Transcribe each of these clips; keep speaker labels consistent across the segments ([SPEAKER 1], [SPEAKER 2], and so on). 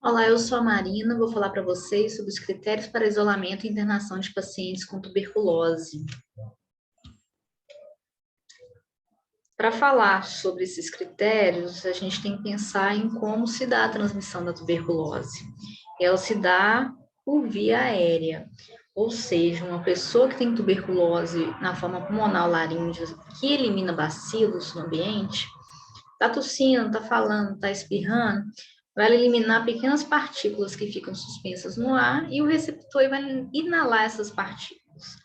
[SPEAKER 1] Olá, eu sou a Marina, vou falar para vocês sobre os critérios para isolamento e internação de pacientes com tuberculose. Para falar sobre esses critérios, a gente tem que pensar em como se dá a transmissão da tuberculose. Ela se dá por via aérea, ou seja, uma pessoa que tem tuberculose na forma pulmonar laríngea, que elimina bacilos no ambiente, está tossindo, está falando, está espirrando, vai eliminar pequenas partículas que ficam suspensas no ar e o receptor vai inalar essas partículas.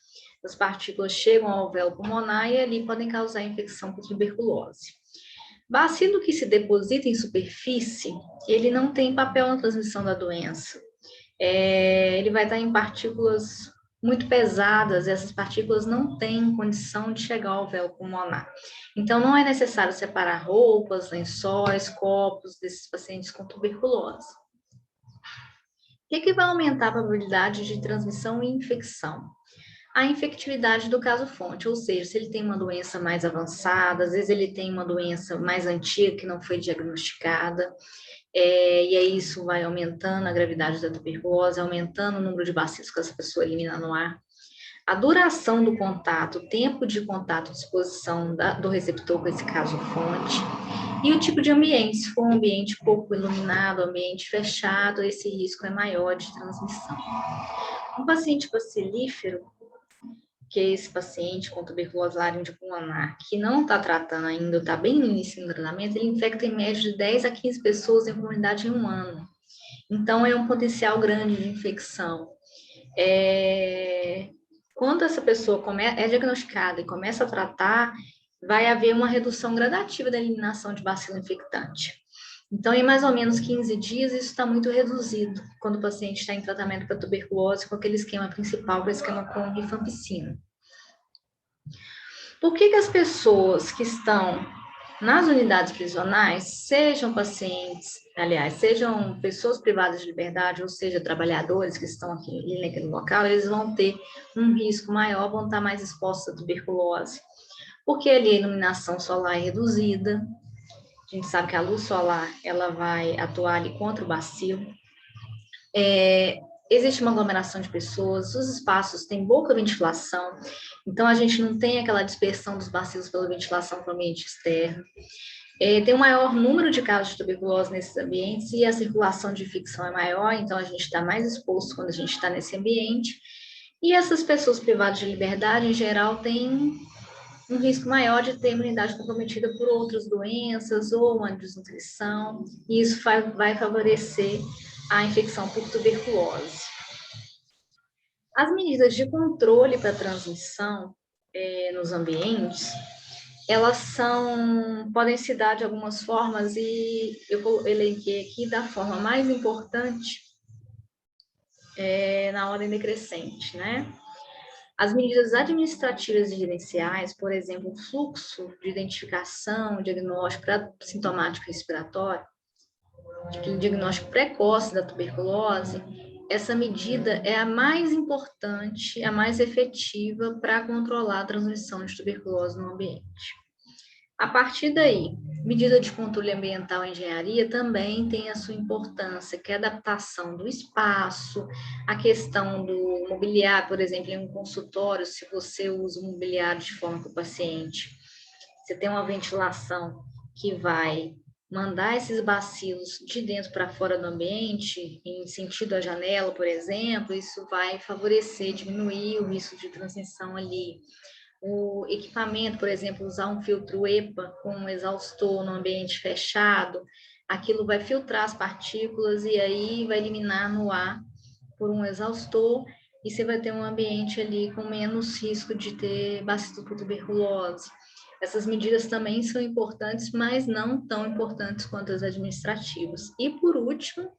[SPEAKER 1] As partículas chegam ao alvéolo pulmonar e ali podem causar infecção por tuberculose. Bacilo que se deposita em superfície, ele não tem papel na transmissão da doença. Ele vai estar em partículas muito pesadas, e essas partículas não têm condição de chegar ao alvéolo pulmonar. Então, não é necessário separar roupas, lençóis, copos desses pacientes com tuberculose. O que vai aumentar a probabilidade de transmissão e infecção? A infectividade do caso-fonte, ou seja, se ele tem uma doença mais avançada, às vezes ele tem uma doença mais antiga que não foi diagnosticada, e aí isso vai aumentando a gravidade da tuberculose, aumentando o número de bacilos que essa pessoa elimina no ar. A duração do contato, o tempo de contato, exposição do receptor com esse caso-fonte, e o tipo de ambiente, se for um ambiente pouco iluminado, ambiente fechado, esse risco é maior de transmissão. Um paciente bacilífero, que é esse paciente com tuberculose laríngea pulmonar, que não está tratando ainda, está bem no início do tratamento, ele infecta em média de 10 a 15 pessoas em comunidade em um ano. Então, é um potencial grande de infecção. Quando essa pessoa é diagnosticada e começa a tratar, vai haver uma redução gradativa da eliminação de bacilo infectante. Então, em mais ou menos 15 dias, isso está muito reduzido quando o paciente está em tratamento para tuberculose com aquele esquema principal, que é o esquema com rifampicina. Por que as pessoas que estão nas unidades prisionais, sejam pacientes, aliás, sejam pessoas privadas de liberdade, ou seja, trabalhadores que estão aqui naquele local, eles vão ter um risco maior, vão estar mais expostos à tuberculose? Porque ali a iluminação solar é reduzida, a gente sabe que a luz solar, ela vai atuar ali contra o bacilo. Existe uma aglomeração de pessoas, os espaços têm pouca ventilação, então a gente não tem aquela dispersão dos bacilos pela ventilação para o ambiente externo. Tem um maior número de casos de tuberculose nesses ambientes e a circulação de infecção é maior, então a gente está mais exposto quando a gente está nesse ambiente. E essas pessoas privadas de liberdade, em geral, têm um risco maior de ter imunidade comprometida por outras doenças ou uma desnutrição, e isso vai favorecer a infecção por tuberculose. As medidas de controle para a transmissão nos ambientes, elas podem se dar de algumas formas, e eu elenquei aqui da forma mais importante na ordem decrescente, né? As medidas administrativas e gerenciais, por exemplo, o fluxo de identificação, diagnóstico sintomático respiratório, de diagnóstico precoce da tuberculose, essa medida é a mais importante, a mais efetiva para controlar a transmissão de tuberculose no ambiente. A partir daí, medida de controle ambiental e engenharia também tem a sua importância, que é a adaptação do espaço, a questão do mobiliário, por exemplo, em um consultório, se você usa o mobiliário de forma que o paciente, você tem uma ventilação que vai mandar esses bacilos de dentro para fora do ambiente, em sentido à janela, por exemplo, isso vai favorecer, diminuir o risco de transmissão ali. O equipamento, por exemplo, usar um filtro EPA com um exaustor no ambiente fechado, aquilo vai filtrar as partículas e aí vai eliminar no ar por um exaustor, e você vai ter um ambiente ali com menos risco de ter bacilo por tuberculose. Essas medidas também são importantes, mas não tão importantes quanto as administrativas. E, por último,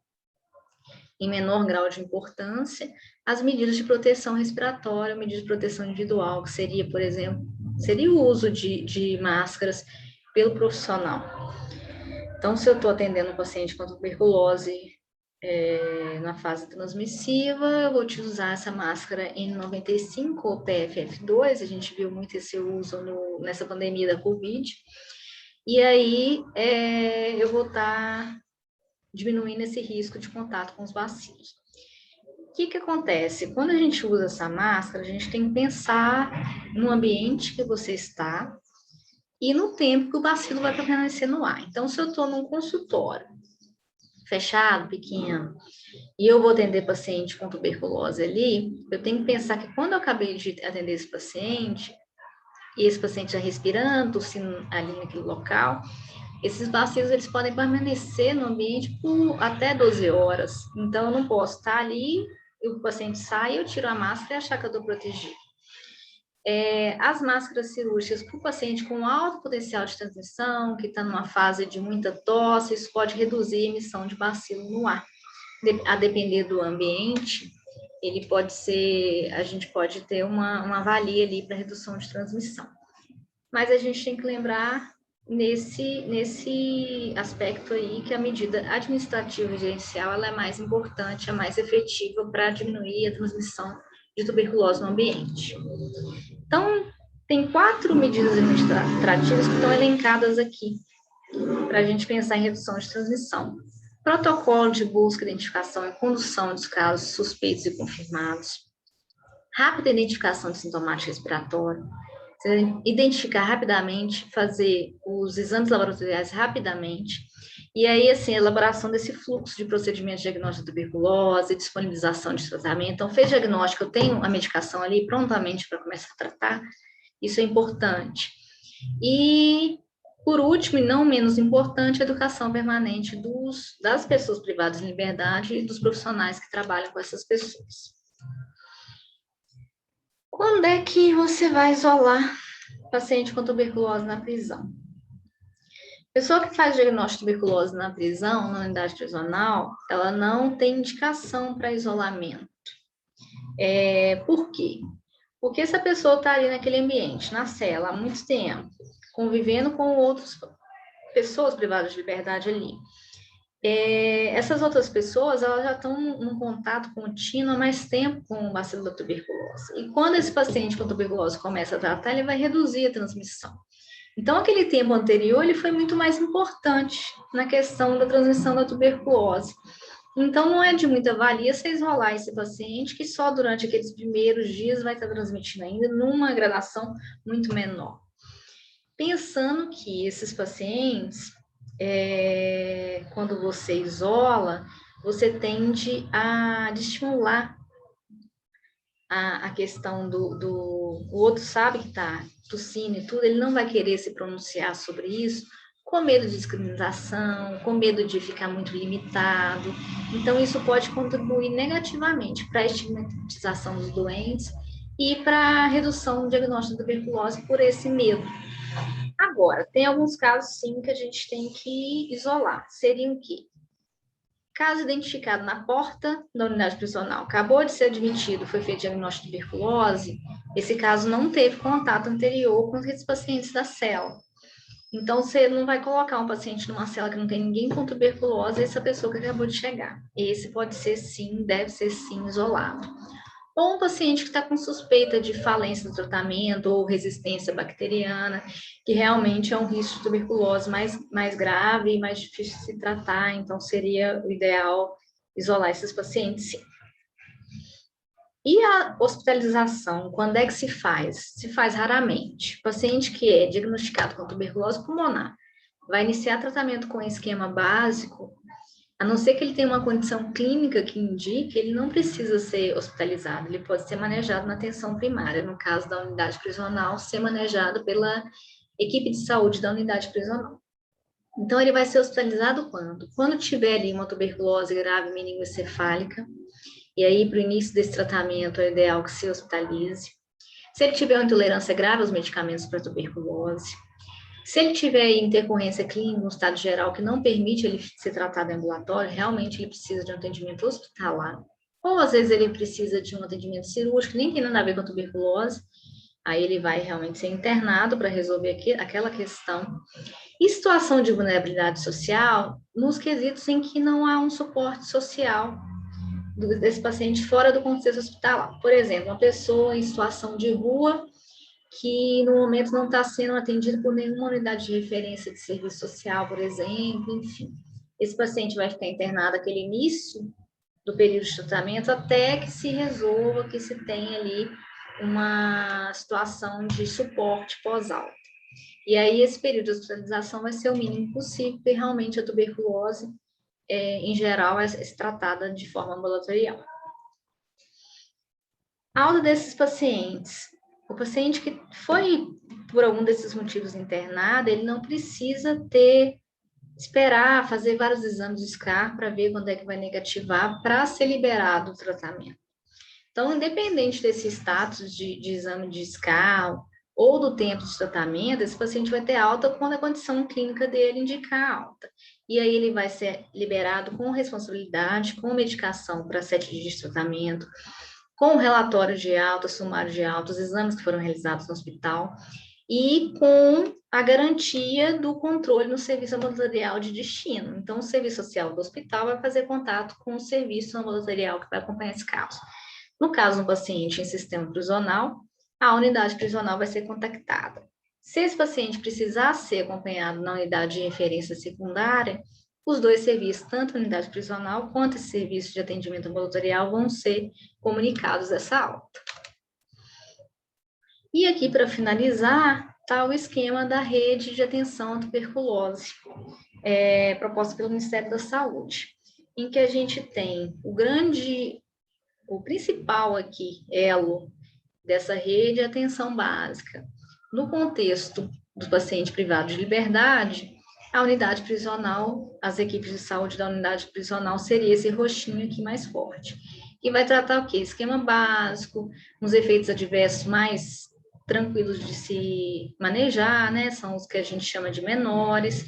[SPEAKER 1] em menor grau de importância, as medidas de proteção respiratória, medidas de proteção individual, que seria, por exemplo, seria o uso de máscaras pelo profissional. Então, se eu estou atendendo um paciente com tuberculose na fase transmissiva, eu vou utilizar essa máscara N95 ou PFF2, a gente viu muito esse uso nessa pandemia da Covid, e aí eu vou estar diminuindo esse risco de contato com os bacilos. O que acontece? Quando a gente usa essa máscara, a gente tem que pensar no ambiente que você está e no tempo que o bacilo vai permanecer no ar. Então, se eu estou num consultório fechado, pequeno, e eu vou atender paciente com tuberculose ali, eu tenho que pensar que quando eu acabei de atender esse paciente, e esse paciente já respirando, tossindo ali naquele local, esses bacilos eles podem permanecer no ambiente por até 12 horas. Então, eu não posso estar ali, o paciente sai, eu tiro a máscara e achar que eu estou protegido. As máscaras cirúrgicas para o paciente com alto potencial de transmissão, que está numa fase de muita tosse, isso pode reduzir a emissão de bacilo no ar. A depender do ambiente, ele pode ser, a gente pode ter uma avalia ali para redução de transmissão. Mas a gente tem que lembrar nesse aspecto aí que a medida administrativa e gerencial ela é mais importante, é mais efetiva para diminuir a transmissão de tuberculose no ambiente. Então, tem 4 medidas administrativas que estão elencadas aqui para a gente pensar em redução de transmissão. Protocolo de busca, identificação e condução dos casos suspeitos e confirmados. Rápida identificação de sintomático respiratório. Identificar rapidamente, fazer os exames laboratoriais rapidamente. E aí, assim, a elaboração desse fluxo de procedimentos de diagnóstico de tuberculose, disponibilização de tratamento. Então, fez diagnóstico, eu tenho a medicação ali prontamente para começar a tratar. Isso é importante. E, por último, e não menos importante, a educação permanente das pessoas privadas de liberdade e dos profissionais que trabalham com essas pessoas. Quando é que você vai isolar paciente com tuberculose na prisão? Pessoa que faz diagnóstico de tuberculose na prisão, na unidade prisional, ela não tem indicação para isolamento. Por quê? Porque se a pessoa está ali naquele ambiente, na cela, há muito tempo, convivendo com outras pessoas privadas de liberdade ali, essas outras pessoas, elas já estão num contato contínuo há mais tempo com o bacilo da tuberculose. E quando esse paciente com tuberculose começa a tratar, ele vai reduzir a transmissão. Então, aquele tempo anterior, ele foi muito mais importante na questão da transmissão da tuberculose. Então, não é de muita valia você isolar esse paciente, que só durante aqueles primeiros dias vai estar transmitindo ainda numa gradação muito menor. Pensando que esses pacientes, quando você isola, você tende a estimular a questão o outro sabe que está tossindo e tudo, ele não vai querer se pronunciar sobre isso, com medo de discriminação, com medo de ficar muito limitado. Então, isso pode contribuir negativamente para a estigmatização dos doentes e para a redução do diagnóstico de tuberculose por esse medo. Agora, tem alguns casos, sim, que a gente tem que isolar. Seriam o quê? Caso identificado na porta da unidade prisional, acabou de ser admitido, foi feito diagnóstico de tuberculose, esse caso não teve contato anterior com esses pacientes da cela. Então, você não vai colocar um paciente numa cela que não tem ninguém com tuberculose, essa pessoa que acabou de chegar. Esse pode ser sim, deve ser sim, isolado. Ou um paciente que está com suspeita de falência do tratamento ou resistência bacteriana, que realmente é um risco de tuberculose mais grave e mais difícil de se tratar, então seria o ideal isolar esses pacientes, sim. E a hospitalização, quando é que se faz? Se faz raramente. O paciente que é diagnosticado com tuberculose pulmonar vai iniciar tratamento com esquema básico, a não ser que ele tenha uma condição clínica que indique, ele não precisa ser hospitalizado, ele pode ser manejado na atenção primária, no caso da unidade prisional, ser manejado pela equipe de saúde da unidade prisional. Então, ele vai ser hospitalizado quando? Quando tiver ali uma tuberculose grave meningoencefálica, e aí, para o início desse tratamento, é ideal que se hospitalize. Se ele tiver uma intolerância grave aos medicamentos para tuberculose, se ele tiver intercorrência clínica, um estado geral que não permite ele ser tratado em ambulatório, realmente ele precisa de um atendimento hospitalar. Ou às vezes ele precisa de um atendimento cirúrgico, nem tem nada a ver com a tuberculose, aí ele vai realmente ser internado para resolver aquela questão. E situação de vulnerabilidade social, nos quesitos em que não há um suporte social desse paciente fora do contexto hospitalar. Por exemplo, uma pessoa em situação de rua que no momento não está sendo atendido por nenhuma unidade de referência de serviço social, por exemplo, enfim. Esse paciente vai ficar internado aquele início do período de tratamento até que se resolva, que se tenha ali uma situação de suporte pós-alta. E aí esse período de hospitalização vai ser o mínimo possível, porque realmente a tuberculose, em geral, é tratada de forma ambulatorial. A alta desses pacientes, o paciente que foi por algum desses motivos internado, ele não precisa esperar fazer vários exames de SCAR para ver quando é que vai negativar para ser liberado o tratamento. Então, independente desse status de exame de SCAR ou do tempo de tratamento, esse paciente vai ter alta quando a condição clínica dele indicar alta. E aí ele vai ser liberado com responsabilidade, com medicação para 7 dias de tratamento, com relatório de alta, sumário de alta, os exames que foram realizados no hospital, e com a garantia do controle no serviço ambulatorial de destino. Então, o serviço social do hospital vai fazer contato com o serviço ambulatorial que vai acompanhar esse caso. No caso do paciente em sistema prisional, a unidade prisional vai ser contactada. Se esse paciente precisar ser acompanhado na unidade de referência secundária, os dois serviços, tanto a unidade prisional quanto esse serviço de atendimento ambulatorial, vão ser comunicados essa alta. E aqui, para finalizar, está o esquema da rede de atenção à tuberculose, proposta pelo Ministério da Saúde, em que a gente tem o principal aqui, elo dessa rede, é a atenção básica. No contexto do paciente privado de liberdade, a unidade prisional, as equipes de saúde da unidade prisional seria esse roxinho aqui mais forte, que vai tratar o quê? Esquema básico, uns efeitos adversos mais tranquilos de se manejar, né? São os que a gente chama de menores.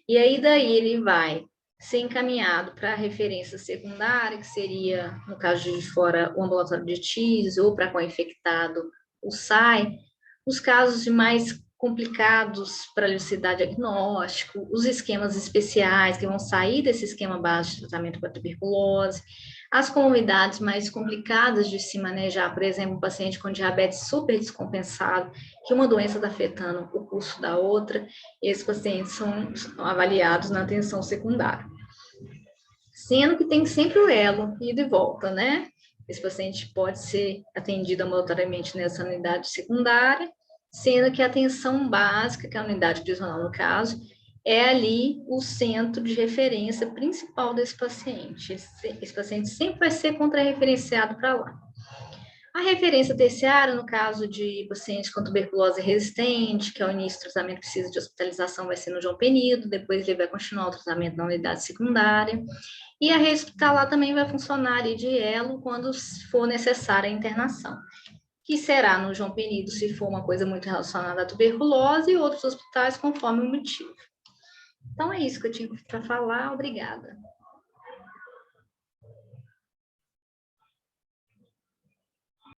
[SPEAKER 1] E aí daí ele vai ser encaminhado para a referência secundária, que seria, no caso de fora, o ambulatório de TIS, ou para co-infectado, o SAI. Os casos de mais complicados para elucidar diagnóstico, os esquemas especiais que vão sair desse esquema básico de tratamento para tuberculose, as comorbidades mais complicadas de se manejar, por exemplo, um paciente com diabetes super descompensado, que uma doença está afetando o curso da outra, esses pacientes são avaliados na atenção secundária. Sendo que tem sempre o elo, ida e volta, né? Esse paciente pode ser atendido ambulatoriamente nessa unidade secundária, sendo que a atenção básica, que é a unidade prisional no caso, é ali o centro de referência principal desse paciente. Esse paciente sempre vai ser contrarreferenciado para lá. A referência terciária, no caso de pacientes com tuberculose resistente, que ao início do tratamento precisa de hospitalização, vai ser no João Penido, depois ele vai continuar o tratamento na unidade secundária. E a rede hospitalar também vai funcionar ali de elo quando for necessária a internação, que será no João Penido se for uma coisa muito relacionada à tuberculose e outros hospitais conforme o motivo. Então é isso que eu tinha para falar, obrigada.